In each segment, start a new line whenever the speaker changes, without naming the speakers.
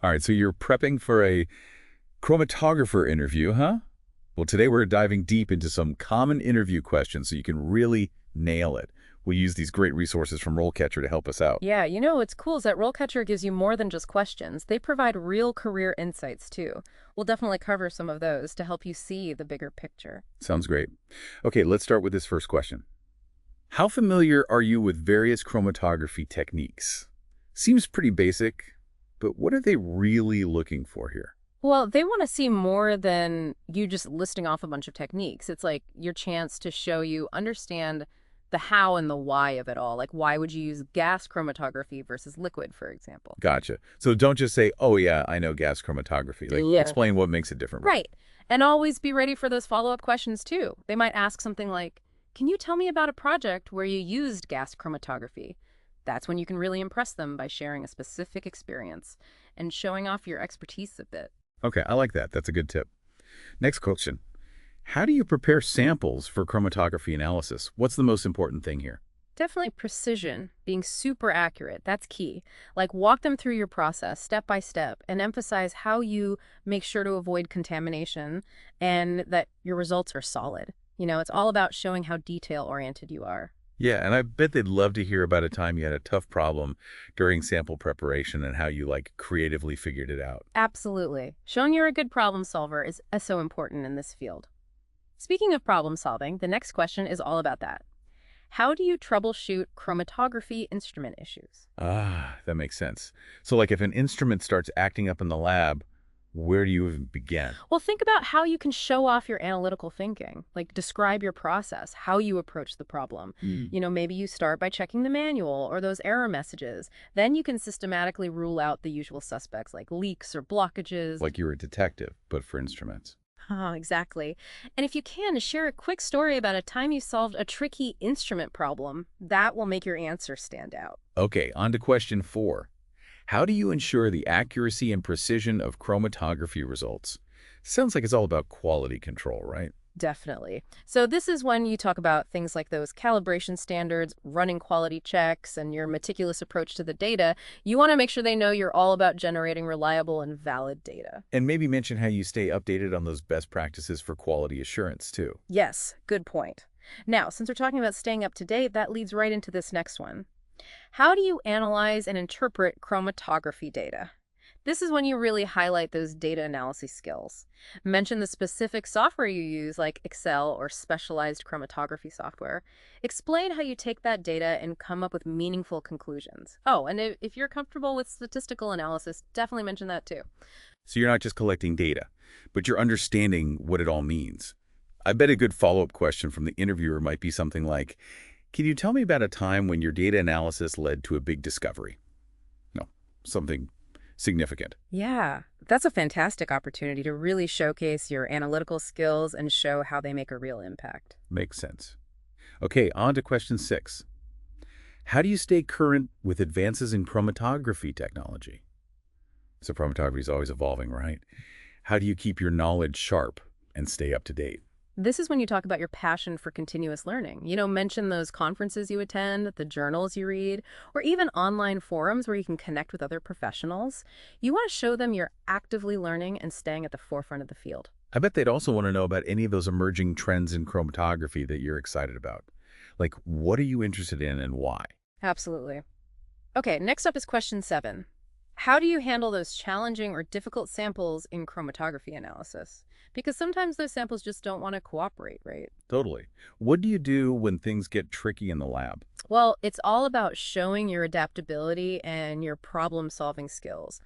All right, so you're prepping for a chromatographer interview, huh? Well, today we're diving deep into some common interview questions so you can really nail it. We use these great resources from RoleCatcher to help us out.
Yeah, you know what's cool is that RoleCatcher gives you more than just questions. They provide real career insights too. We'll definitely cover some of those to help you see the bigger picture.
Sounds great. Okay, let's start with this first question. How familiar are you with various chromatography techniques? Seems pretty basic, but what are they really looking for here?
Well, they want to see more than you just listing off a bunch of techniques. It's like your chance to show you understand the how and the why of it all. Like, why would you use gas chromatography versus liquid, for example?
Gotcha. So don't just say, oh yeah, I know gas chromatography. Like,
Yeah.
explain what makes it different.
Right. And always be ready for those follow-up questions too. They might ask something like, can you tell me about a project where you used gas chromatography? That's when you can really impress them by sharing a specific experience and showing off your expertise a bit.
Okay, I like that. That's a good tip. Next question. How do you prepare samples for chromatography analysis? What's the most important thing here?
Definitely precision, being super accurate. That's key. Like walk them through your process step by step and emphasize how you make sure to avoid contamination and that your results are solid. It's all about showing how detail oriented you are.
Yeah, and I bet they'd love to hear about a time you had a tough problem during sample preparation and how you creatively figured it out.
Absolutely. Showing you're a good problem solver is so important in this field. Speaking of problem solving, the next question is all about that. How do you troubleshoot chromatography instrument issues?
Ah, that makes sense. So if an instrument starts acting up in the lab, where do you even begin?
Well, think about how you can show off your analytical thinking, like describe your process, how you approach the problem.
Hmm.
Maybe you start by checking the manual or those error messages. Then you can systematically rule out the usual suspects like leaks or blockages.
Like you're a detective, but for instruments.
Oh, exactly. And if you can, share a quick story about a time you solved a tricky instrument problem. That will make your answer stand out.
Okay, on to question 4. How do you ensure the accuracy and precision of chromatography results? Sounds like it's all about quality control, right?
Definitely. So this is when you talk about things like those calibration standards, running quality checks, and your meticulous approach to the data. You want to make sure they know you're all about generating reliable and valid data.
And maybe mention how you stay updated on those best practices for quality assurance, too.
Yes, good point. Now, since we're talking about staying up to date, that leads right into this next one. How do you analyze and interpret chromatography data? This is when you really highlight those data analysis skills. Mention the specific software you use, like Excel or specialized chromatography software. Explain how you take that data and come up with meaningful conclusions. Oh, and if you're comfortable with statistical analysis, definitely mention that too.
So you're not just collecting data, but you're understanding what it all means. I bet a good follow-up question from the interviewer might be something like, can you tell me about a time when your data analysis led to a big discovery? No, something significant.
Yeah, that's a fantastic opportunity to really showcase your analytical skills and show how they make a real impact.
Makes sense. Okay, on to question 6. How do you stay current with advances in chromatography technology? So chromatography is always evolving, right? How do you keep your knowledge sharp and stay up to date?
This is when you talk about your passion for continuous learning. Mention those conferences you attend, the journals you read, or even online forums where you can connect with other professionals. You want to show them you're actively learning and staying at the forefront of the field.
I bet they'd also want to know about any of those emerging trends in chromatography that you're excited about. Like, what are you interested in and why?
Absolutely. Okay, next up is question 7. How do you handle those challenging or difficult samples in chromatography analysis? Because sometimes those samples just don't want to cooperate, right?
Totally. What do you do when things get tricky in the lab?
Well, it's all about showing your adaptability and your problem-solving skills.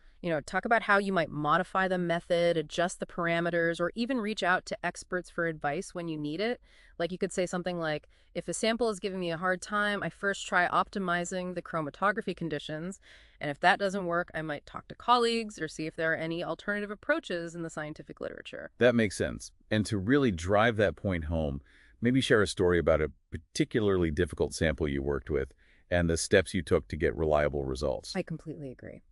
Talk about how you might modify the method, adjust the parameters, or even reach out to experts for advice when you need it. Like you could say something like, if a sample is giving me a hard time, I first try optimizing the chromatography conditions. And if that doesn't work, I might talk to colleagues or see if there are any alternative approaches in the scientific literature.
That makes sense. And to really drive that point home, maybe share a story about a particularly difficult sample you worked with and the steps you took to get reliable results.
I completely agree.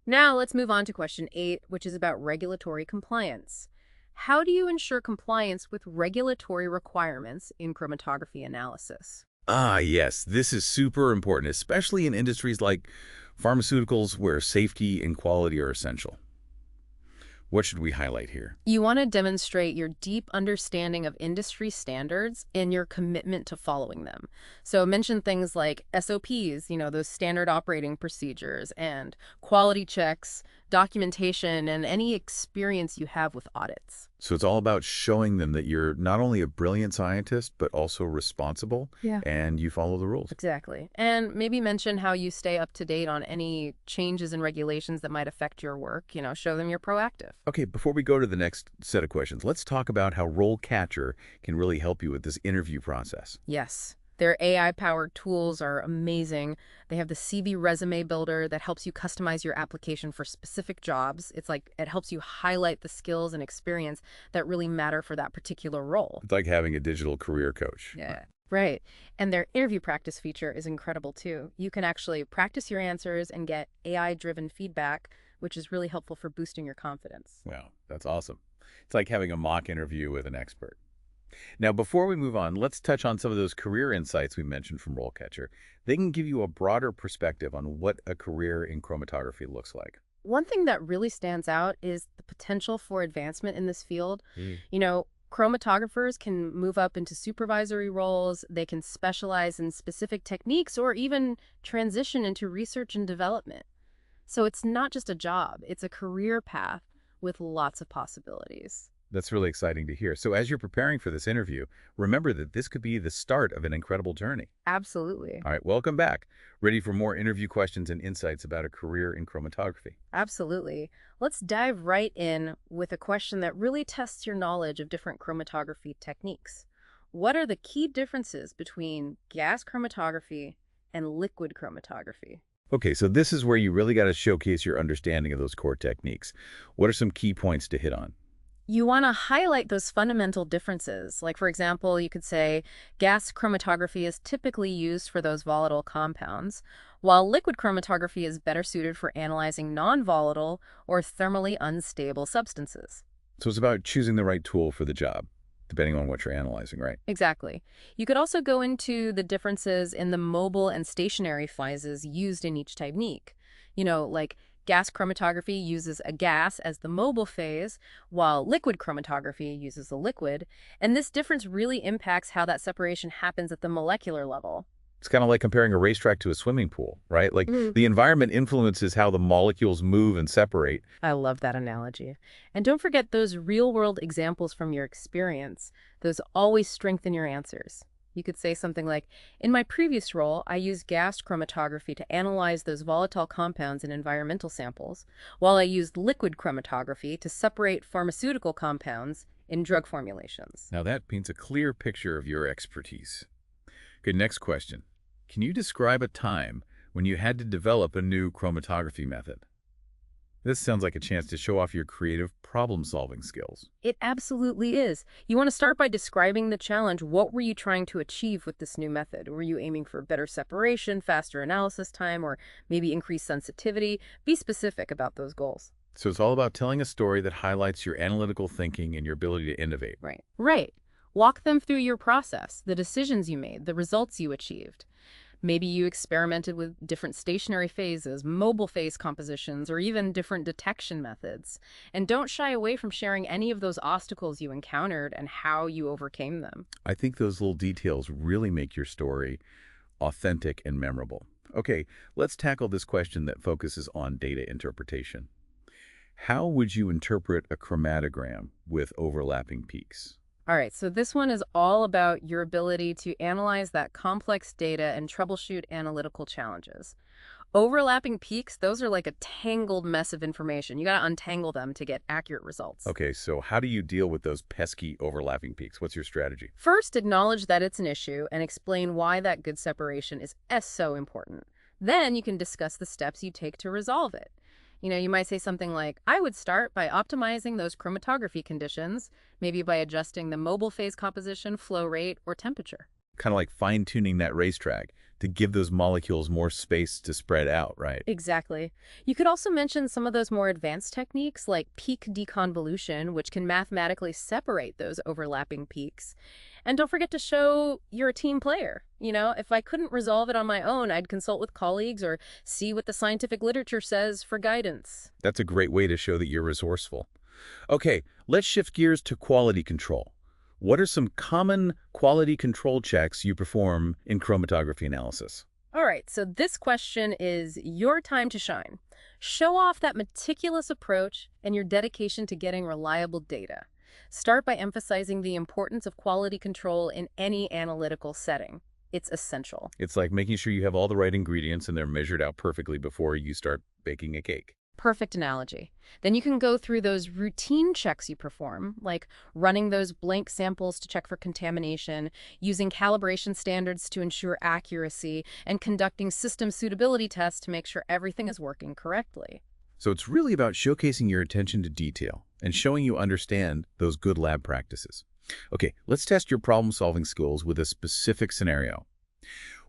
Now let's move on to question 8, which is about regulatory compliance. How do you ensure compliance with regulatory requirements in chromatography analysis?
Ah, yes, this is super important, especially in industries like pharmaceuticals where safety and quality are essential. What should we highlight here?
You want to demonstrate your deep understanding of industry standards and your commitment to following them. So mention things like SOPs, those standard operating procedures, and quality checks, documentation, and any experience you have with audits.
So it's all about showing them that you're not only a brilliant scientist, but also responsible,
Yeah.
and you follow the rules.
Exactly. And maybe mention how you stay up to date on any changes and regulations that might affect your work. Show them you're proactive.
Okay, before we go to the next set of questions, let's talk about how RoleCatcher can really help you with this interview process.
Yes. Their AI-powered tools are amazing. They have the CV resume builder that helps you customize your application for specific jobs. It's like it helps you highlight the skills and experience that really matter for that particular role.
It's like having a digital career coach.
Yeah. Right. And their interview practice feature is incredible too. You can actually practice your answers and get AI-driven feedback, which is really helpful for boosting your confidence.
Wow, that's awesome. It's like having a mock interview with an expert. Now, before we move on, let's touch on some of those career insights we mentioned from RoleCatcher. They can give you a broader perspective on what a career in chromatography looks like.
One thing that really stands out is the potential for advancement in this field.
Mm.
Chromatographers can move up into supervisory roles, they can specialize in specific techniques, or even transition into research and development. So it's not just a job, it's a career path with lots of possibilities.
That's really exciting to hear. So as you're preparing for this interview, remember that this could be the start of an incredible journey.
Absolutely.
All right, welcome back. Ready for more interview questions and insights about a career in chromatography?
Absolutely. Let's dive right in with a question that really tests your knowledge of different chromatography techniques. What are the key differences between gas chromatography and liquid chromatography?
Okay, so this is where you really got to showcase your understanding of those core techniques. What are some key points to hit on?
You want to highlight those fundamental differences. Like, for example, you could say gas chromatography is typically used for those volatile compounds, while liquid chromatography is better suited for analyzing non-volatile or thermally unstable substances.
So it's about choosing the right tool for the job, depending on what you're analyzing, right?
Exactly. You could also go into the differences in the mobile and stationary phases used in each technique. Like gas chromatography uses a gas as the mobile phase, while liquid chromatography uses a liquid, and this difference really impacts how that separation happens at the molecular level.
It's kind of like comparing a racetrack to a swimming pool, right? Like the environment influences how the molecules move and separate.
I love that analogy. And don't forget those real-world examples from your experience. Those always strengthen your answers. You could say something like, in my previous role, I used gas chromatography to analyze those volatile compounds in environmental samples, while I used liquid chromatography to separate pharmaceutical compounds in drug formulations.
Now that paints a clear picture of your expertise. Good, next question. Can you describe a time when you had to develop a new chromatography method? This sounds like a chance to show off your creative problem-solving skills.
It absolutely is. You want to start by describing the challenge. What were you trying to achieve with this new method? Were you aiming for better separation, faster analysis time, or maybe increased sensitivity? Be specific about those goals.
So it's all about telling a story that highlights your analytical thinking and your ability to innovate.
Right. Right. Walk them through your process, the decisions you made, the results you achieved. Maybe you experimented with different stationary phases, mobile phase compositions, or even different detection methods. And don't shy away from sharing any of those obstacles you encountered and how you overcame them.
I think those little details really make your story authentic and memorable. Okay, let's tackle this question that focuses on data interpretation. How would you interpret a chromatogram with overlapping peaks?
All right, so this one is all about your ability to analyze that complex data and troubleshoot analytical challenges. Overlapping peaks, those are like a tangled mess of information. You got to untangle them to get accurate results.
Okay, so how do you deal with those pesky overlapping peaks? What's your strategy?
First, acknowledge that it's an issue and explain why that good separation is so important. Then you can discuss the steps you take to resolve it. You might say something like, I would start by optimizing those chromatography conditions, maybe by adjusting the mobile phase composition, flow rate, or temperature.
Kind of like fine-tuning that racetrack to give those molecules more space to spread out, right?
Exactly. You could also mention some of those more advanced techniques like peak deconvolution, which can mathematically separate those overlapping peaks. And don't forget to show you're a team player. If I couldn't resolve it on my own, I'd consult with colleagues or see what the scientific literature says for guidance.
That's a great way to show that you're resourceful. Okay, let's shift gears to quality control. What are some common quality control checks you perform in chromatography analysis?
All right, so this question is your time to shine. Show off that meticulous approach and your dedication to getting reliable data. Start by emphasizing the importance of quality control in any analytical setting. It's essential.
It's like making sure you have all the right ingredients and they're measured out perfectly before you start baking a cake.
Perfect analogy. Then you can go through those routine checks you perform, like running those blank samples to check for contamination, using calibration standards to ensure accuracy, and conducting system suitability tests to make sure everything is working correctly.
So it's really about showcasing your attention to detail and showing you understand those good lab practices. Okay, let's test your problem-solving skills with a specific scenario.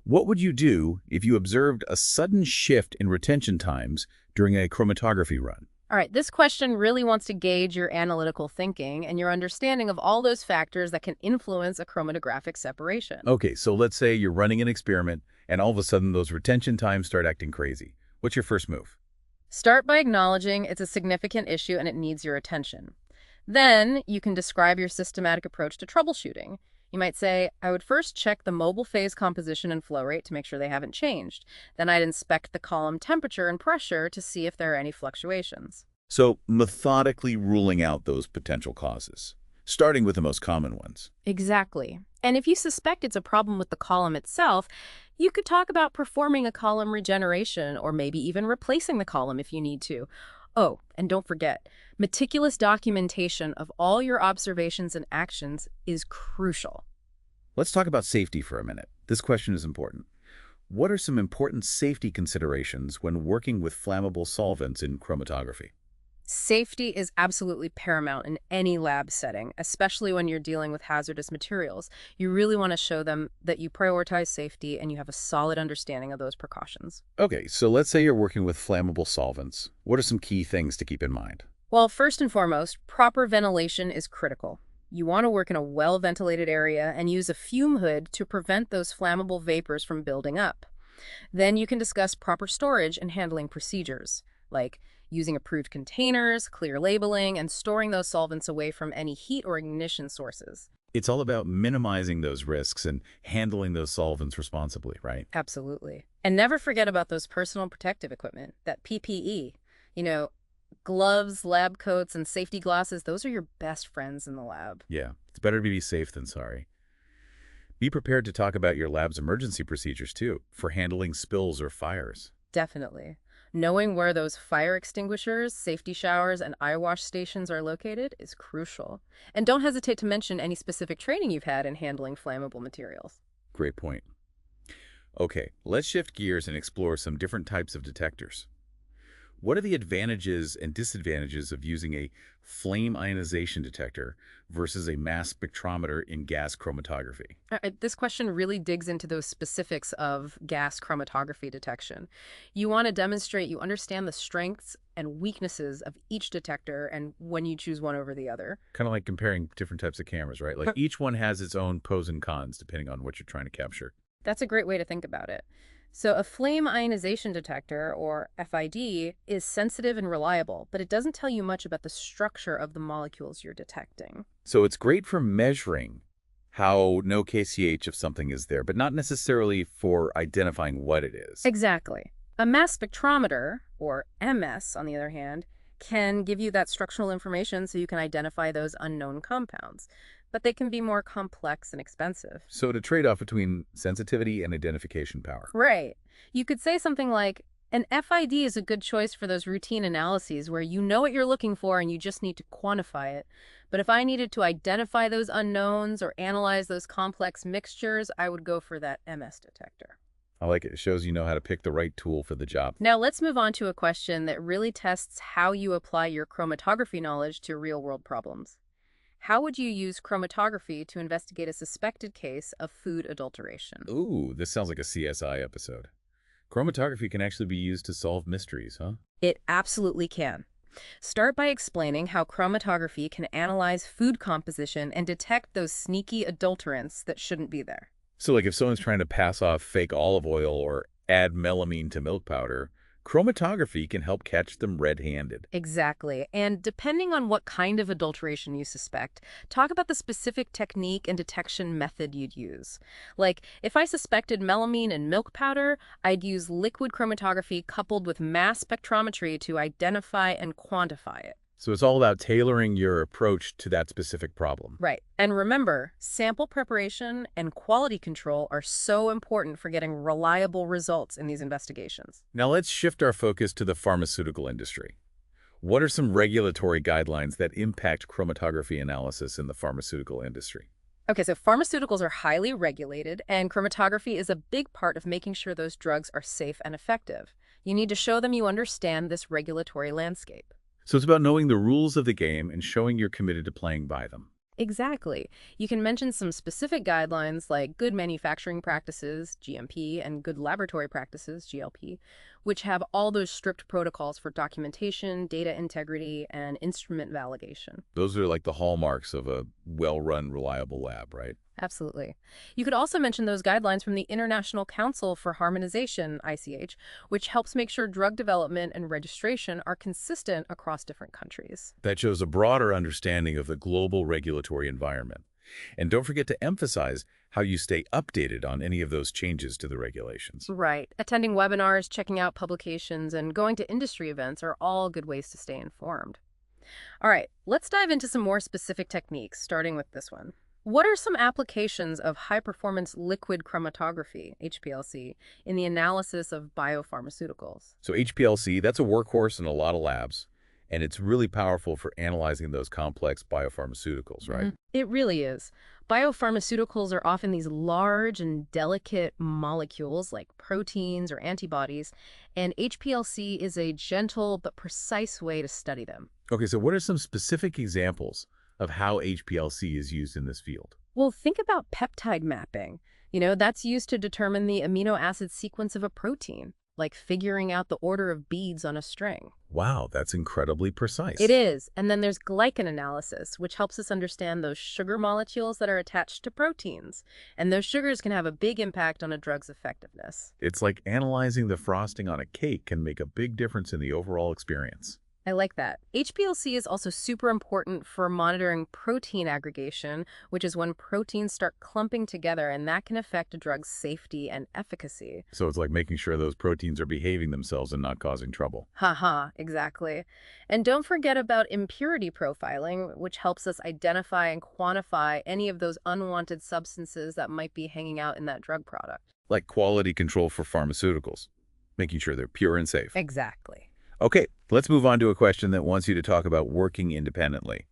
What would you do if you observed a sudden shift in retention times during a chromatography run?
All right, this question really wants to gauge your analytical thinking and your understanding of all those factors that can influence a chromatographic separation.
Okay, so let's say you're running an experiment and all of a sudden those retention times start acting crazy. What's your first move?
Start by acknowledging it's a significant issue and it needs your attention. Then you can describe your systematic approach to troubleshooting. You might say, I would first check the mobile phase composition and flow rate to make sure they haven't changed. Then I'd inspect the column temperature and pressure to see if there are any fluctuations.
So methodically ruling out those potential causes, starting with the most common ones.
Exactly. And if you suspect it's a problem with the column itself, you could talk about performing a column regeneration or maybe even replacing the column if you need to. Oh, and don't forget, meticulous documentation of all your observations and actions is crucial.
Let's talk about safety for a minute. This question is important. What are some important safety considerations when working with flammable solvents in chromatography?
Safety is absolutely paramount in any lab setting, especially when you're dealing with hazardous materials. You really want to show them that you prioritize safety and you have a solid understanding of those precautions.
Okay, so let's say you're working with flammable solvents. What are some key things to keep in mind?
Well, first and foremost, proper ventilation is critical. You want to work in a well-ventilated area and use a fume hood to prevent those flammable vapors from building up. Then you can discuss proper storage and handling procedures, like using approved containers, clear labeling, and storing those solvents away from any heat or ignition sources.
It's all about minimizing those risks and handling those solvents responsibly, right?
Absolutely. And never forget about those personal protective equipment, that PPE. You know, gloves, lab coats, and safety glasses, those are your best friends in the lab.
Yeah, it's better to be safe than sorry. Be prepared to talk about your lab's emergency procedures, too, for handling spills or fires.
Definitely. Knowing where those fire extinguishers, safety showers, and eye wash stations are located is crucial. And don't hesitate to mention any specific training you've had in handling flammable materials.
Great point. Okay, let's shift gears and explore some different types of detectors. What are the advantages and disadvantages of using a flame ionization detector versus a mass spectrometer in gas chromatography?
This question really digs into those specifics of gas chromatography detection. You want to demonstrate you understand the strengths and weaknesses of each detector and when you choose one over the other.
Kind of like comparing different types of cameras, right? Like each one has its own pros and cons depending on what you're trying to capture.
That's a great way to think about it. So a flame ionization detector, or FID, is sensitive and reliable, but it doesn't tell you much about the structure of the molecules you're detecting.
So it's great for measuring how no KCH if something is there, but not necessarily for identifying what it is.
Exactly. A mass spectrometer, or MS, on the other hand, can give you that structural information so you can identify those unknown compounds, but they can be more complex and expensive.
So to trade off between sensitivity and identification power.
Right. You could say something like, an FID is a good choice for those routine analyses where you know what you're looking for and you just need to quantify it. But if I needed to identify those unknowns or analyze those complex mixtures, I would go for that MS detector.
I like it. It shows you know how to pick the right tool for the job.
Now let's move on to a question that really tests how you apply your chromatography knowledge to real-world problems. How would you use chromatography to investigate a suspected case of food adulteration?
Ooh, this sounds like a CSI episode. Chromatography can actually be used to solve mysteries, huh?
It absolutely can. Start by explaining how chromatography can analyze food composition and detect those sneaky adulterants that shouldn't be there.
So like if someone's trying to pass off fake olive oil or add melamine to milk powder, Chromatography can help catch them red-handed.
Exactly. And depending on what kind of adulteration you suspect, talk about the specific technique and detection method you'd use. Like, if I suspected melamine in milk powder, I'd use liquid chromatography coupled with mass spectrometry to identify and quantify it.
So it's all about tailoring your approach to that specific problem.
Right. And remember, sample preparation and quality control are so important for getting reliable results in these investigations.
Now let's shift our focus to the pharmaceutical industry. What are some regulatory guidelines that impact chromatography analysis in the pharmaceutical industry?
Okay, so pharmaceuticals are highly regulated, and chromatography is a big part of making sure those drugs are safe and effective. You need to show them you understand this regulatory landscape.
So it's about knowing the rules of the game and showing you're committed to playing by them.
Exactly. You can mention some specific guidelines like good manufacturing practices, GMP, and good laboratory practices, GLP, which have all those strict protocols for documentation, data integrity, and instrument validation.
Those are like the hallmarks of a well-run, reliable lab, right?
Absolutely. You could also mention those guidelines from the International Council for Harmonization, ICH, which helps make sure drug development and registration are consistent across different countries.
That shows a broader understanding of the global regulatory environment. And don't forget to emphasize how you stay updated on any of those changes to the regulations.
Right. Attending webinars, checking out publications, and going to industry events are all good ways to stay informed. All right, let's dive into some more specific techniques, starting with this one. What are some applications of high-performance liquid chromatography, HPLC, in the analysis of biopharmaceuticals?
So HPLC, that's a workhorse in a lot of labs, and it's really powerful for analyzing those complex biopharmaceuticals, right?
It really is. Biopharmaceuticals are often these large and delicate molecules like proteins or antibodies, and HPLC is a gentle but precise way to study them.
Okay, so what are some specific examples of how HPLC is used in this field?
Well, think about peptide mapping. That's used to determine the amino acid sequence of a protein, like figuring out the order of beads on a string.
Wow, that's incredibly precise.
It is. And then there's glycan analysis, which helps us understand those sugar molecules that are attached to proteins. And those sugars can have a big impact on a drug's effectiveness.
It's like analyzing the frosting on a cake can make a big difference in the overall experience.
I like that. HPLC is also super important for monitoring protein aggregation, which is when proteins start clumping together, and that can affect a drug's safety and efficacy.
So it's like making sure those proteins are behaving themselves and not causing trouble.
Haha, exactly. And don't forget about impurity profiling, which helps us identify and quantify any of those unwanted substances that might be hanging out in that drug product.
Like quality control for pharmaceuticals, making sure they're pure and safe.
Exactly.
Okay, let's move on to a question that wants you to talk about working independently.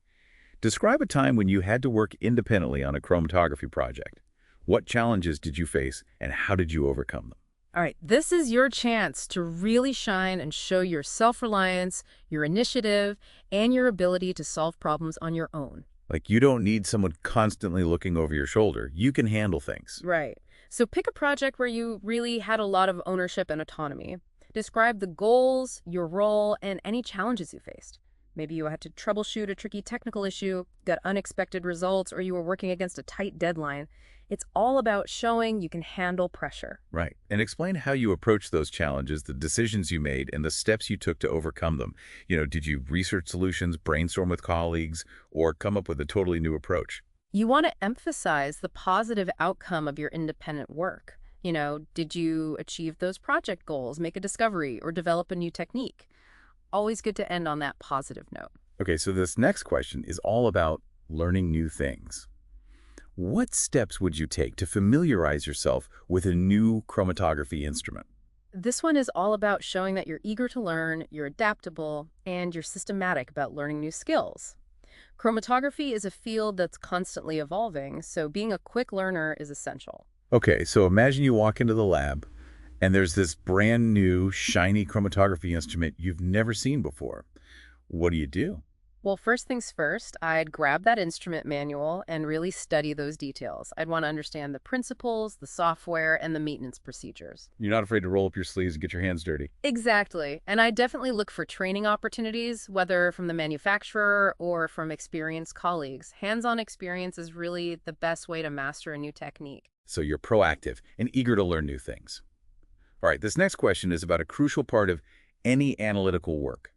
Describe a time when you had to work independently on a chromatography project. What challenges did you face, and how did you overcome them?
All right, this is your chance to really shine and show your self-reliance, your initiative, and your ability to solve problems on your own.
Like, you don't need someone constantly looking over your shoulder. You can handle things.
Right. So pick a project where you really had a lot of ownership and autonomy. Describe the goals, your role, and any challenges you faced. Maybe you had to troubleshoot a tricky technical issue, got unexpected results, or you were working against a tight deadline. It's all about showing you can handle pressure.
Right. And explain how you approached those challenges, the decisions you made, and the steps you took to overcome them. Did you research solutions, brainstorm with colleagues, or come up with a totally new approach?
You want to emphasize the positive outcome of your independent work. Did you achieve those project goals, make a discovery, or develop a new technique? Always good to end on that positive note.
Okay, so this next question is all about learning new things. What steps would you take to familiarize yourself with a new chromatography instrument?
This one is all about showing that you're eager to learn, you're adaptable, and you're systematic about learning new skills. Chromatography is a field that's constantly evolving, so being a quick learner is essential.
Okay, so imagine you walk into the lab and there's this brand new, shiny chromatography instrument you've never seen before. What do you do?
Well, first things first, I'd grab that instrument manual and really study those details. I'd want to understand the principles, the software, and the maintenance procedures.
You're not afraid to roll up your sleeves and get your hands dirty.
Exactly. And I definitely look for training opportunities, whether from the manufacturer or from experienced colleagues. Hands-on experience is really the best way to master a new technique.
So you're proactive and eager to learn new things. All right, this next question is about a crucial part of any analytical work.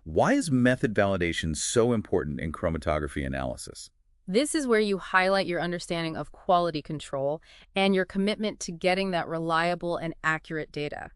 Why is method validation so important in chromatography analysis?
This is where you highlight your understanding of quality control and your commitment to getting that reliable and accurate data.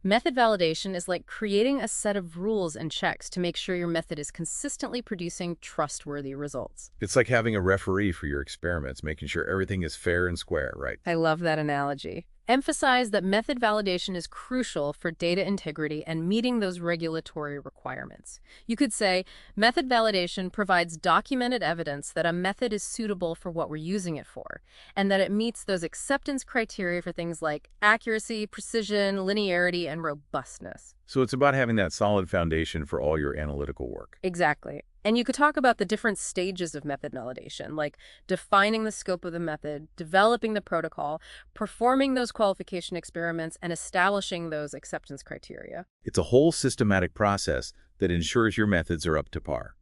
Method validation is like creating a set of rules and checks to make sure your method is consistently producing trustworthy results.
It's like having a referee for your experiments, making sure everything is fair and square, right?
I love that analogy. Emphasize that method validation is crucial for data integrity and meeting those regulatory requirements. You could say, method validation provides documented evidence that a method is suitable for what we're using it for, and that it meets those acceptance criteria for things like accuracy, precision, linearity, and robustness.
So it's about having that solid foundation for all your analytical work.
Exactly. And you could talk about the different stages of method validation, like defining the scope of the method, developing the protocol, performing those qualification experiments, and establishing those acceptance criteria.
It's a whole systematic process that ensures your methods are up to par.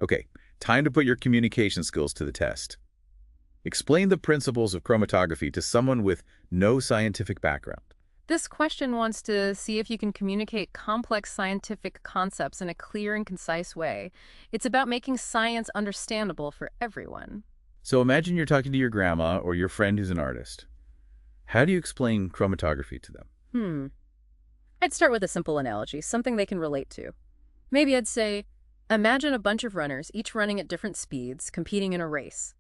Okay, time to put your communication skills to the test. Explain the principles of chromatography to someone with no scientific background.
This question wants to see if you can communicate complex scientific concepts in a clear and concise way. It's about making science understandable for everyone.
So imagine you're talking to your grandma or your friend who's an artist. How do you explain chromatography to them?
I'd start with a simple analogy, something they can relate to. Maybe I'd say, imagine a bunch of runners, each running at different speeds, competing in a race.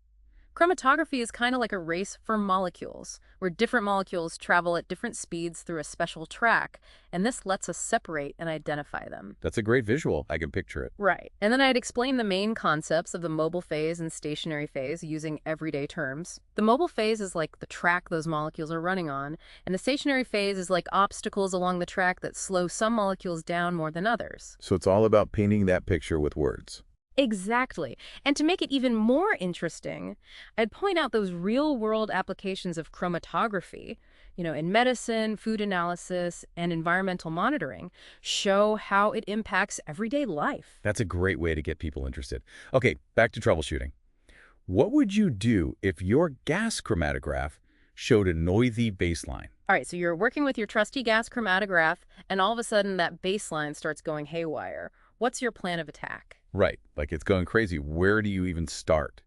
Chromatography is kind of like a race for molecules, where different molecules travel at different speeds through a special track, and this lets us separate and identify them.
That's a great visual. I can picture it.
Right. And then I'd explain the main concepts of the mobile phase and stationary phase using everyday terms. The mobile phase is like the track those molecules are running on, and the stationary phase is like obstacles along the track that slow some molecules down more than others.
So it's all about painting that picture with words.
Exactly. And to make it even more interesting, I'd point out those real-world applications of chromatography, in medicine, food analysis, and environmental monitoring, show how it impacts everyday life.
That's a great way to get people interested. Okay, back to troubleshooting. What would you do if your gas chromatograph showed a noisy baseline?
All right, so you're working with your trusty gas chromatograph, and all of a sudden that baseline starts going haywire. What's your plan of attack?
Right, like it's going crazy. Where do you even start?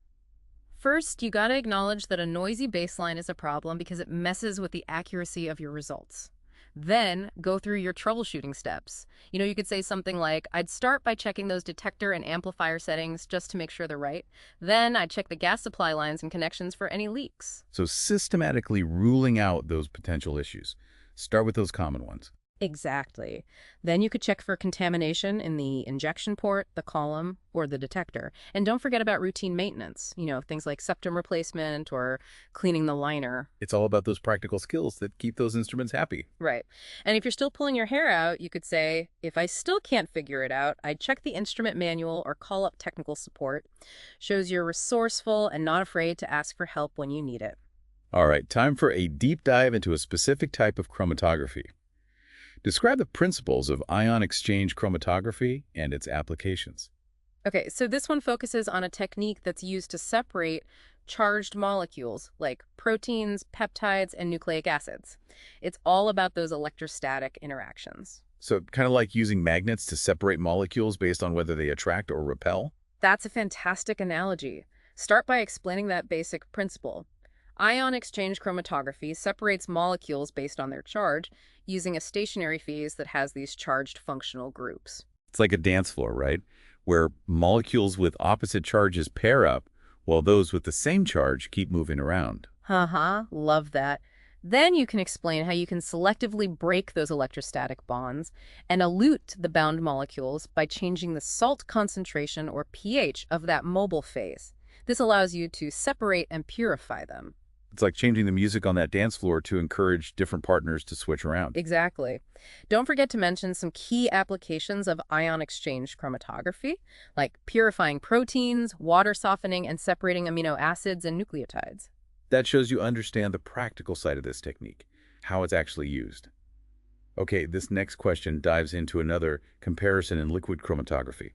First, you gotta acknowledge that a noisy baseline is a problem because it messes with the accuracy of your results. Then, go through your troubleshooting steps. You could say something like, I'd start by checking those detector and amplifier settings just to make sure they're right. Then, I'd check the gas supply lines and connections for any leaks.
So systematically ruling out those potential issues. Start with those common ones.
Exactly. Then you could check for contamination in the injection port, the column, or the detector. And don't forget about routine maintenance, things like septum replacement or cleaning the liner.
It's all about those practical skills that keep those instruments happy.
Right. And if you're still pulling your hair out, you could say, if I still can't figure it out, I'd check the instrument manual or call up technical support. Shows you're resourceful and not afraid to ask for help when you need it.
All right, time for a deep dive into a specific type of chromatography. Describe the principles of ion exchange chromatography and its applications.
Okay, so this one focuses on a technique that's used to separate charged molecules like proteins, peptides, and nucleic acids. It's all about those electrostatic interactions.
So kind of like using magnets to separate molecules based on whether they attract or repel?
That's a fantastic analogy. Start by explaining that basic principle. Ion exchange chromatography separates molecules based on their charge using a stationary phase that has these charged functional groups.
It's like a dance floor, right? Where molecules with opposite charges pair up, while those with the same charge keep moving around.
Love that. Then you can explain how you can selectively break those electrostatic bonds and elute the bound molecules by changing the salt concentration or pH of that mobile phase. This allows you to separate and purify them.
It's like changing the music on that dance floor to encourage different partners to switch around.
Exactly. Don't forget to mention some key applications of ion exchange chromatography, like purifying proteins, water softening, and separating amino acids and nucleotides.
That shows you understand the practical side of this technique, how it's actually used. Okay, this next question dives into another comparison in liquid chromatography.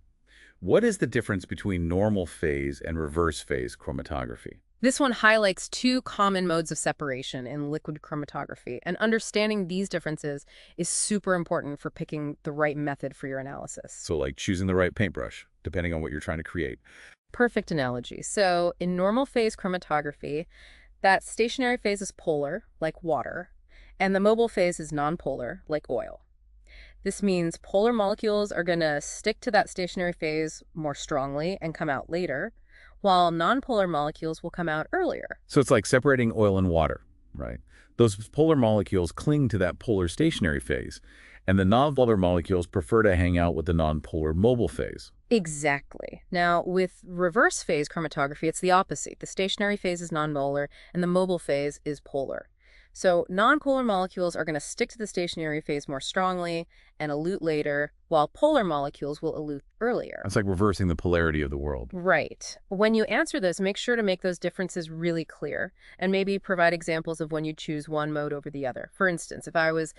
What is the difference between normal phase and reverse phase chromatography?
This one highlights two common modes of separation in liquid chromatography, and understanding these differences is super important for picking the right method for your analysis.
So like choosing the right paintbrush, depending on what you're trying to create.
Perfect analogy. So in normal phase chromatography, that stationary phase is polar, like water, and the mobile phase is nonpolar, like oil. This means polar molecules are going to stick to that stationary phase more strongly and come out later, while nonpolar molecules will come out earlier.
So it's like separating oil and water, right? Those polar molecules cling to that polar stationary phase, and the nonpolar molecules prefer to hang out with the nonpolar mobile phase.
Exactly. Now, with reverse phase chromatography, it's the opposite. The stationary phase is nonpolar, and the mobile phase is polar. So nonpolar molecules are going to stick to the stationary phase more strongly and elute later, while polar molecules will elute earlier.
It's like reversing the polarity of the world.
Right. When you answer this, make sure to make those differences really clear and maybe provide examples of when you choose one mode over the other. For instance, if I was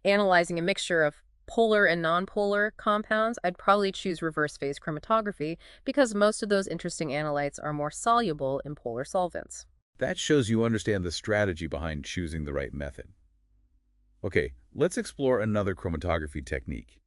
analyzing a mixture of polar and nonpolar compounds, I'd probably choose reverse phase chromatography because most of those interesting analytes are more soluble in polar solvents.
That shows you understand the strategy behind choosing the right method. Okay, let's explore another chromatography technique.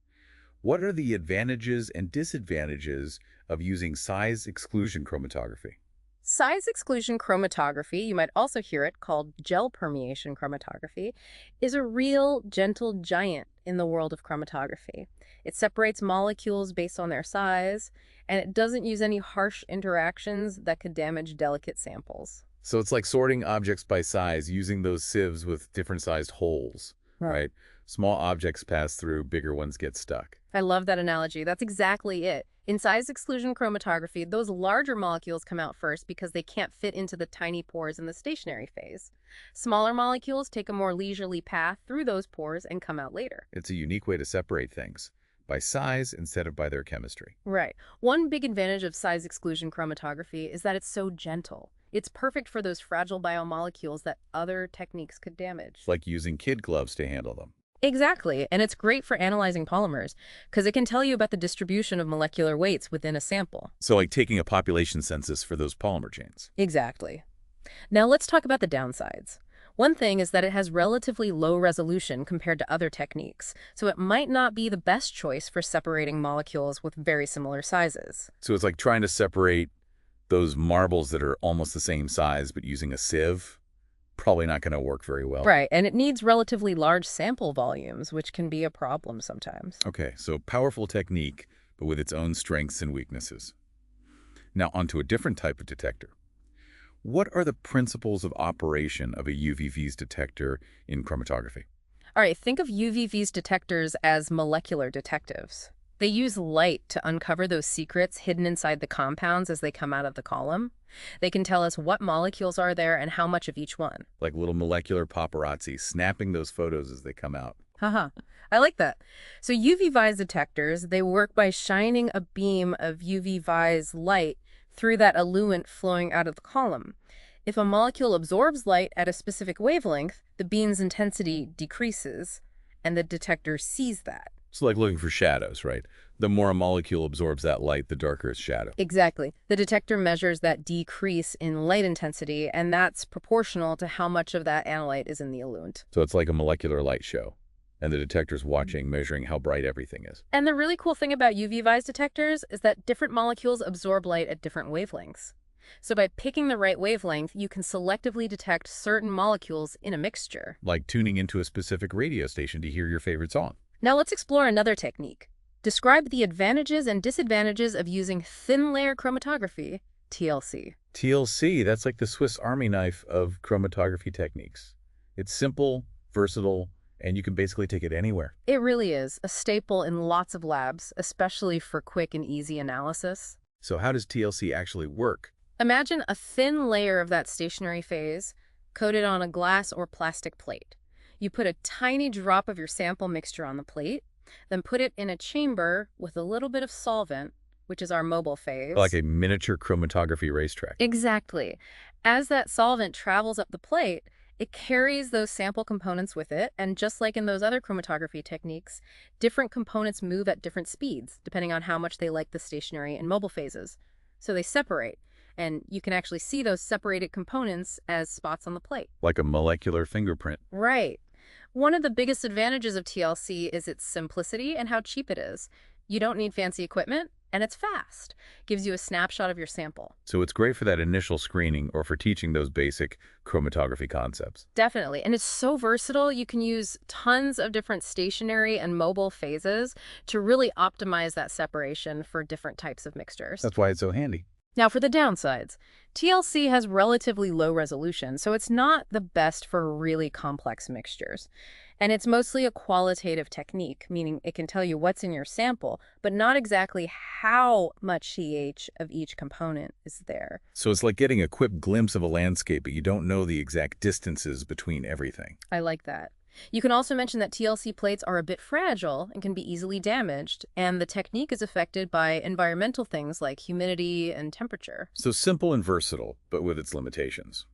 What are the advantages and disadvantages of using size exclusion chromatography?
Size exclusion chromatography, you might also hear it called gel permeation chromatography, is a real gentle giant in the world of chromatography. It separates molecules based on their size, and it doesn't use any harsh interactions that could damage delicate samples.
So it's like sorting objects by size, using those sieves with different sized holes,
Right.
right? Small objects pass through, bigger ones get stuck.
I love that analogy. That's exactly it. In size exclusion chromatography, those larger molecules come out first because they can't fit into the tiny pores in the stationary phase. Smaller molecules take a more leisurely path through those pores and come out later.
It's a unique way to separate things, by size instead of by their chemistry.
Right. One big advantage of size exclusion chromatography is that it's so gentle. It's perfect for those fragile biomolecules that other techniques could damage.
It's like using kid gloves to handle them.
Exactly, and it's great for analyzing polymers because it can tell you about the distribution of molecular weights within a sample.
So like taking a population census for those polymer chains.
Exactly. Now let's talk about the downsides. One thing is that it has relatively low resolution compared to other techniques, so it might not be the best choice for separating molecules with very similar sizes.
So it's like trying to separate those marbles that are almost the same size, but using a sieve, probably not going to work very well.
Right, and it needs relatively large sample volumes, which can be a problem sometimes.
Okay, so powerful technique, but with its own strengths and weaknesses. Now onto a different type of detector. What are the principles of operation of a UV-Vis detector in chromatography?
All right, think of UV-Vis detectors as molecular detectives. They use light to uncover those secrets hidden inside the compounds as they come out of the column. They can tell us what molecules are there and how much of each one.
Like little molecular paparazzi snapping those photos as they come out.
Haha, I like that. So UV-Vis detectors, they work by shining a beam of UV-Vis light through that eluent flowing out of the column. If a molecule absorbs light at a specific wavelength, the beam's intensity decreases, and the detector sees that.
It's like looking for shadows, right? The more a molecule absorbs that light, the darker its shadow.
Exactly. The detector measures that decrease in light intensity, and that's proportional to how much of that analyte is in the eluent.
So it's like a molecular light show, and the detector's watching, measuring how bright everything is.
And the really cool thing about UV-Vis detectors is that different molecules absorb light at different wavelengths. So by picking the right wavelength, you can selectively detect certain molecules in a mixture.
Like tuning into a specific radio station to hear your favorite song.
Now let's explore another technique. Describe the advantages and disadvantages of using thin layer chromatography, TLC.
TLC, that's like the Swiss Army knife of chromatography techniques. It's simple, versatile, and you can basically take it anywhere.
It really is a staple in lots of labs, especially for quick and easy analysis.
So how does TLC actually work?
Imagine a thin layer of that stationary phase coated on a glass or plastic plate. You put a tiny drop of your sample mixture on the plate, then put it in a chamber with a little bit of solvent, which is our mobile phase.
Like a miniature chromatography racetrack.
Exactly. As that solvent travels up the plate, It carries those sample components with it, and just like in those other chromatography techniques, different components move at different speeds, depending on how much they like the stationary and mobile phases. So they separate, and you can actually see those separated components as spots on the plate.
Like a molecular fingerprint.
Right. One of the biggest advantages of TLC is its simplicity and how cheap it is. You don't need fancy equipment, and it's fast. Gives you a snapshot of your sample.
So it's great for that initial screening or for teaching those basic chromatography concepts.
Definitely. And it's so versatile. You can use tons of different stationary and mobile phases to really optimize that separation for different types of mixtures.
That's why it's so handy.
Now, for the downsides, TLC has relatively low resolution, so it's not the best for really complex mixtures. And it's mostly a qualitative technique, meaning it can tell you what's in your sample, but not exactly how much pH of each component is there.
So it's like getting a quick glimpse of a landscape, but you don't know the exact distances between everything.
I like that. You can also mention that TLC plates are a bit fragile and can be easily damaged, and the technique is affected by environmental things like humidity and temperature.
So simple and versatile, but with its limitations.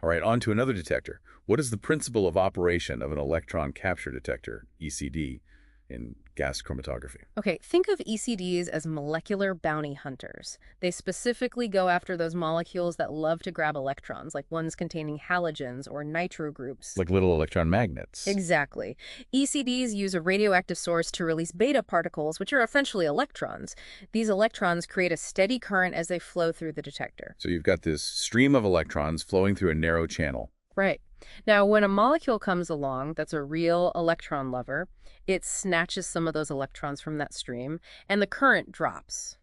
All right, on to another detector. What is the principle of operation of an electron capture detector, ECD, in gas chromatography?
Okay, think of ECDs as molecular bounty hunters. They specifically go after those molecules that love to grab electrons, like ones containing halogens or nitro groups.
Like little electron magnets.
Exactly. ECDs use a radioactive source to release beta particles, which are essentially electrons. These electrons create a steady current as they flow through the detector.
So you've got this stream of electrons flowing through a narrow channel.
Right. Now, when a molecule comes along that's a real electron lover, it snatches some of those electrons from that stream, and the current drops.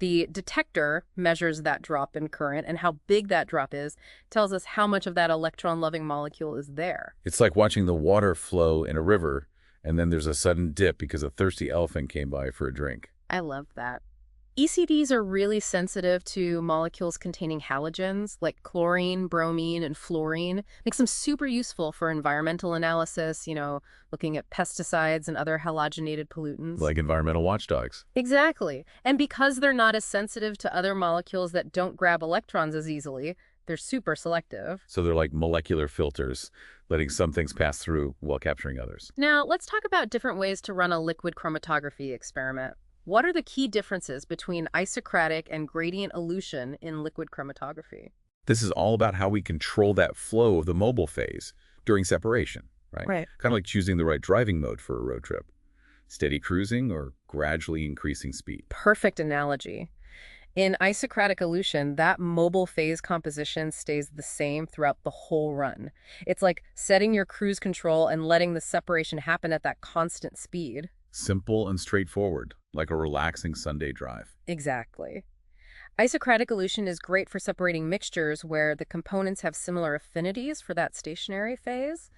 The detector measures that drop in current, and how big that drop is tells us how much of that electron-loving molecule is there.
It's like watching the water flow in a river, and then there's a sudden dip because a thirsty elephant came by for a drink.
I love that. ECDs are really sensitive to molecules containing halogens like chlorine, bromine, and fluorine. Makes them super useful for environmental analysis, looking at pesticides and other halogenated pollutants.
Like environmental watchdogs.
Exactly. And because they're not as sensitive to other molecules that don't grab electrons as easily, they're super selective.
So they're like molecular filters, letting some things pass through while capturing others.
Now, let's talk about different ways to run a liquid chromatography experiment. What are the key differences between isocratic and gradient elution in liquid chromatography?
This is all about how we control that flow of the mobile phase during separation, right?
Right.
Kind of like choosing the right driving mode for a road trip. Steady cruising or gradually increasing speed.
Perfect analogy. In isocratic elution, that mobile phase composition stays the same throughout the whole run. It's like setting your cruise control and letting the separation happen at that constant speed.
Simple and straightforward, like a relaxing Sunday drive.
Exactly. Isocratic elution is great for separating mixtures where the components have similar affinities for that stationary phase,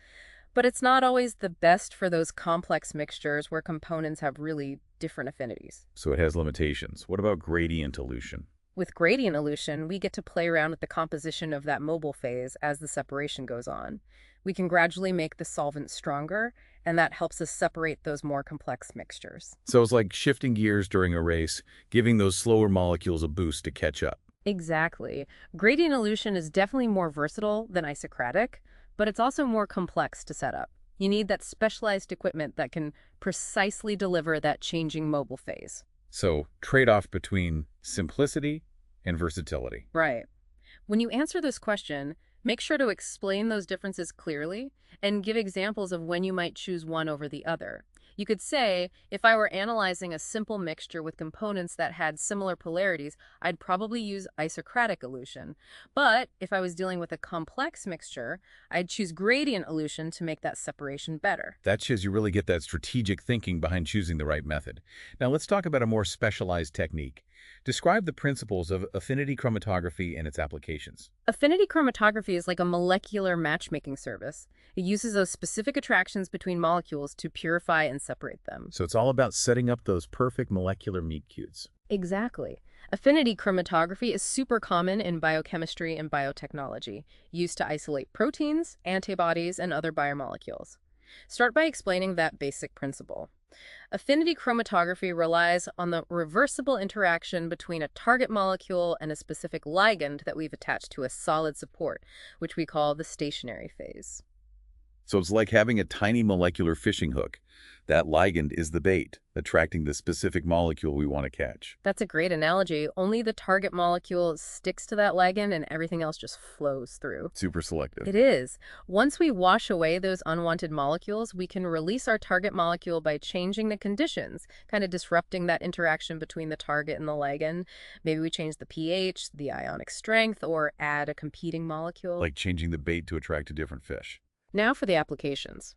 but it's not always the best for those complex mixtures where components have really different affinities.
So it has limitations. What about gradient elution?
With gradient elution, we get to play around with the composition of that mobile phase as the separation goes on. We can gradually make the solvent stronger, and that helps us separate those more complex mixtures.
So it's like shifting gears during a race, giving those slower molecules a boost to catch up.
Exactly. Gradient elution is definitely more versatile than isocratic, but it's also more complex to set up. You need that specialized equipment that can precisely deliver that changing mobile phase.
So trade-off between simplicity and versatility.
Right. When you answer this question, make sure to explain those differences clearly and give examples of when you might choose one over the other. You could say, if I were analyzing a simple mixture with components that had similar polarities, I'd probably use isocratic elution. But if I was dealing with a complex mixture, I'd choose gradient elution to make that separation better.
That shows you really get that strategic thinking behind choosing the right method. Now let's talk about a more specialized technique. Describe the principles of affinity chromatography and its applications.
Affinity chromatography is like a molecular matchmaking service. It uses those specific attractions between molecules to purify and separate them.
So it's all about setting up those perfect molecular meet cutes.
Exactly. Affinity chromatography is super common in biochemistry and biotechnology, used to isolate proteins, antibodies, and other biomolecules. Start by explaining that basic principle. Affinity chromatography relies on the reversible interaction between a target molecule and a specific ligand that we've attached to a solid support, which we call the stationary phase.
So it's like having a tiny molecular fishing hook. That ligand is the bait, attracting the specific molecule we want to catch.
That's a great analogy. Only the target molecule sticks to that ligand and everything else just flows through.
Super selective.
It is. Once we wash away those unwanted molecules, we can release our target molecule by changing the conditions, kind of disrupting that interaction between the target and the ligand. Maybe we change the pH, the ionic strength, or add a competing molecule.
Like changing the bait to attract a different fish.
Now for the applications.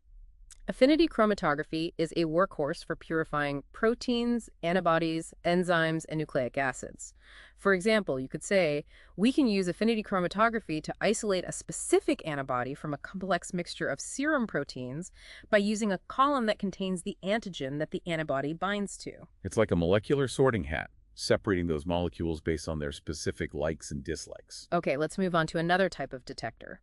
Affinity chromatography is a workhorse for purifying proteins, antibodies, enzymes, and nucleic acids. For example, you could say, we can use affinity chromatography to isolate a specific antibody from a complex mixture of serum proteins by using a column that contains the antigen that the antibody binds to.
It's like a molecular sorting hat, separating those molecules based on their specific likes and dislikes.
Okay, let's move on to another type of detector.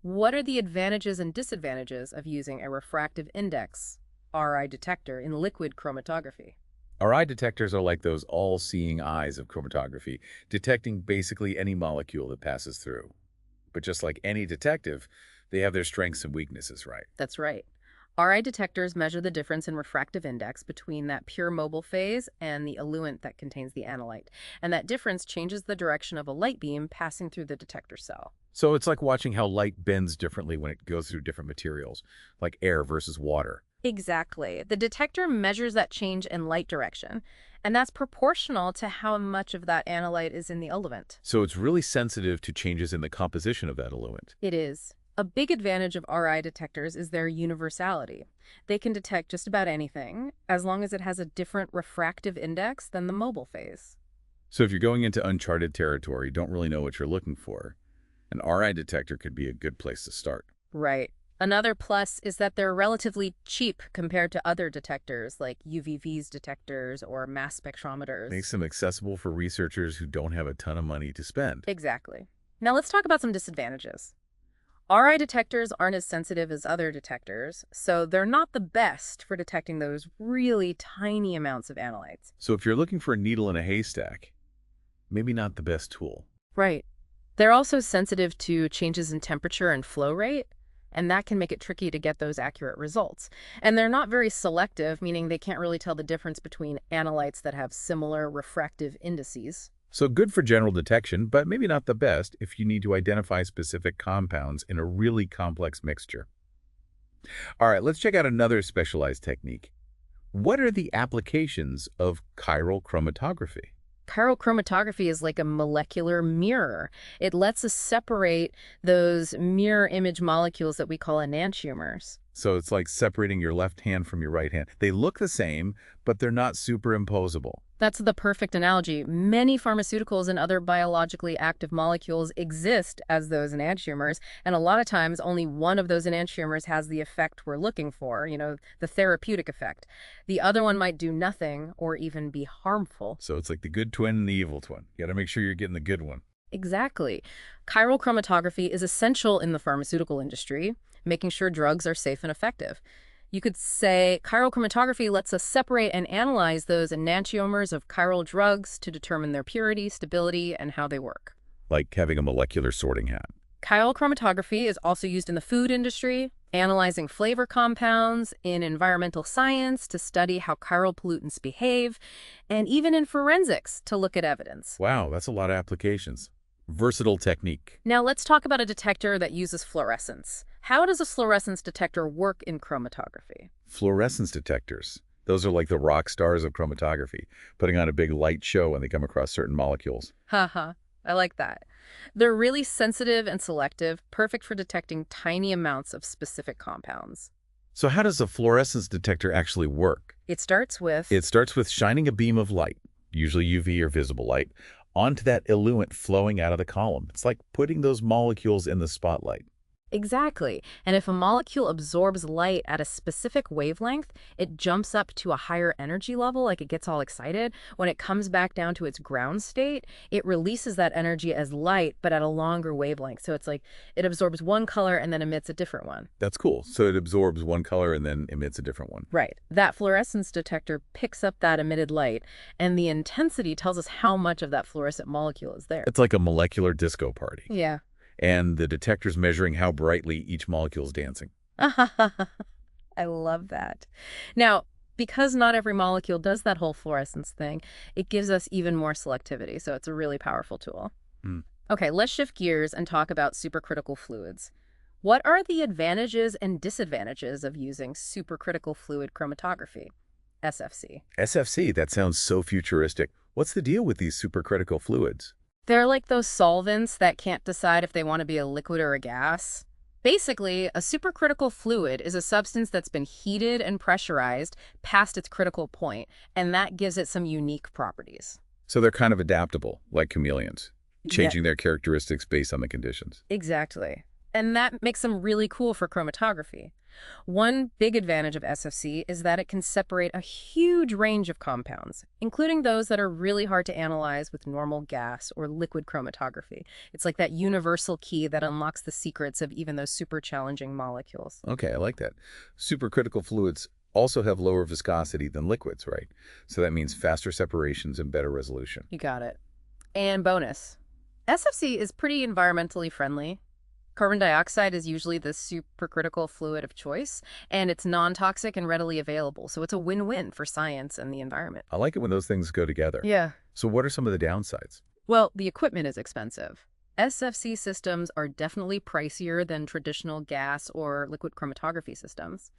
What are the advantages and disadvantages of using a refractive index, RI detector, in liquid chromatography?
Our eye detectors are like those all-seeing eyes of chromatography, detecting basically any molecule that passes through. But just like any detective, they have their strengths and weaknesses, right?
That's right. RI detectors measure the difference in refractive index between that pure mobile phase and the eluent that contains the analyte. And that difference changes the direction of a light beam passing through the detector cell.
So it's like watching how light bends differently when it goes through different materials, like air versus water.
Exactly. The detector measures that change in light direction, and that's proportional to how much of that analyte is in the eluent.
So it's really sensitive to changes in the composition of that eluent.
It is. A big advantage of RI detectors is their universality. They can detect just about anything, as long as it has a different refractive index than the mobile phase.
So if you're going into uncharted territory, don't really know what you're looking for, an RI detector could be a good place to start.
Right. Another plus is that they're relatively cheap compared to other detectors like UV-Vis detectors or mass spectrometers.
Makes them accessible for researchers who don't have a ton of money to spend.
Exactly. Now let's talk about some disadvantages. RI detectors aren't as sensitive as other detectors, so they're not the best for detecting those really tiny amounts of analytes.
So if you're looking for a needle in a haystack, maybe not the best tool.
Right. They're also sensitive to changes in temperature and flow rate, and that can make it tricky to get those accurate results. And they're not very selective, meaning they can't really tell the difference between analytes that have similar refractive indices.
So good for general detection, but maybe not the best if you need to identify specific compounds in a really complex mixture. All right, let's check out another specialized technique. What are the applications of chiral chromatography?
Chiral chromatography is like a molecular mirror. It lets us separate those mirror image molecules that we call enantiomers.
So it's like separating your left hand from your right hand. They look the same, but they're not superimposable.
That's the perfect analogy. Many pharmaceuticals and other biologically active molecules exist as those enantiomers, and a lot of times only one of those enantiomers has the effect we're looking for, the therapeutic effect. The other one might do nothing or even be harmful.
So it's like the good twin and the evil twin. You got to make sure you're getting the good one.
Exactly. Chiral chromatography is essential in the pharmaceutical industry, making sure drugs are safe and effective. You could say chiral chromatography lets us separate and analyze those enantiomers of chiral drugs to determine their purity, stability, and how they work.
Like having a molecular sorting hat.
Chiral chromatography is also used in the food industry, analyzing flavor compounds, in environmental science to study how chiral pollutants behave, and even in forensics to look at evidence.
Wow, that's a lot of applications. Versatile technique.
Now let's talk about a detector that uses fluorescence. How does a fluorescence detector work in chromatography?
Fluorescence detectors. Those are like the rock stars of chromatography, putting on a big light show when they come across certain molecules.
Haha, I like that. They're really sensitive and selective, perfect for detecting tiny amounts of specific compounds.
So how does a fluorescence detector actually work?
It starts with
shining a beam of light, usually UV or visible light, onto that eluent flowing out of the column. It's like putting those molecules in the spotlight.
Exactly. And if a molecule absorbs light at a specific wavelength, it jumps up to a higher energy level, like it gets all excited. When it comes back down to its ground state, it releases that energy as light, but at a longer wavelength. So it's like it absorbs one color and then emits a different one.
That's cool. So it absorbs one color and then emits a different one.
Right. That fluorescence detector picks up that emitted light, and the intensity tells us how much of that fluorescent molecule is there.
It's like a molecular disco party.
Yeah.
And the detector's measuring how brightly each molecule's dancing.
I love that. Now, because not every molecule does that whole fluorescence thing, it gives us even more selectivity, so it's a really powerful tool.
Hmm.
Okay, let's shift gears and talk about supercritical fluids. What are the advantages and disadvantages of using supercritical fluid chromatography, SFC?
SFC, that sounds so futuristic. What's the deal with these supercritical fluids?
They're like those solvents that can't decide if they want to be a liquid or a gas. Basically, a supercritical fluid is a substance that's been heated and pressurized past its critical point, and that gives it some unique properties.
So they're kind of adaptable, like chameleons,
Yeah,
changing their characteristics based on the conditions.
exactly. And that makes them really cool for chromatography. One big advantage of SFC is that it can separate a huge range of compounds, including those that are really hard to analyze with normal gas or liquid chromatography. It's like that universal key that unlocks the secrets of even those super challenging molecules.
Okay, I like that. Supercritical fluids also have lower viscosity than liquids, right? So that means faster separations and better resolution.
You got it. And bonus, SFC is pretty environmentally friendly. Carbon dioxide is usually the supercritical fluid of choice, and it's non-toxic and readily available, so it's a win-win for science and the environment.
I like it when those things go together.
Yeah.
So what are some of the downsides?
Well, the equipment is expensive. SFC systems are definitely pricier than traditional gas or liquid chromatography systems.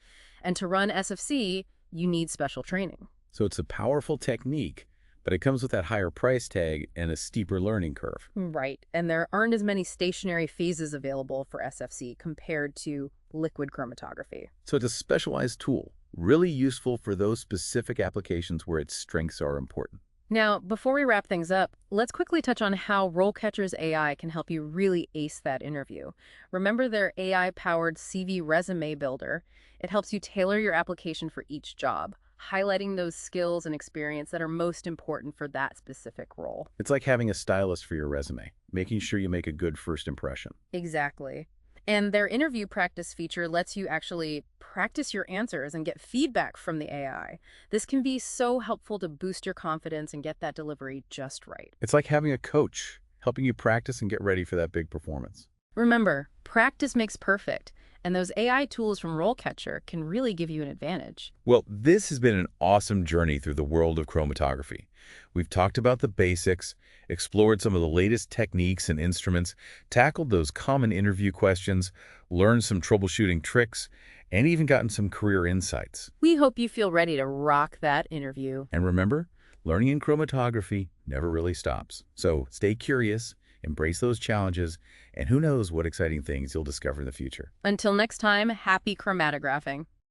And to run SFC, you need special training.
So it's a powerful technique, but it comes with that higher price tag and a steeper learning curve.
Right. And there aren't as many stationary phases available for SFC compared to liquid chromatography.
So it's a specialized tool, really useful for those specific applications where its strengths are important.
Now, before we wrap things up, let's quickly touch on how RoleCatcher's AI can help you really ace that interview. Remember their AI-powered CV resume builder? It helps you tailor your application for each job, highlighting those skills and experience that are most important for that specific role.
It's like having a stylist for your resume, making sure you make a good first impression.
Exactly. And their interview practice feature lets you actually practice your answers and get feedback from the AI. This can be so helpful to boost your confidence and get that delivery just right.
It's like having a coach, helping you practice and get ready for that big performance.
Remember, practice makes perfect, and those AI tools from RoleCatcher can really give you an advantage.
Well, this has been an awesome journey through the world of chromatography. We've talked about the basics, explored some of the latest techniques and instruments, tackled those common interview questions, learned some troubleshooting tricks, and even gotten some career insights.
We hope you feel ready to rock that interview.
And remember, learning in chromatography never really stops. So stay curious, embrace those challenges, and who knows what exciting things you'll discover in the future.
Until next time, happy chromatographing.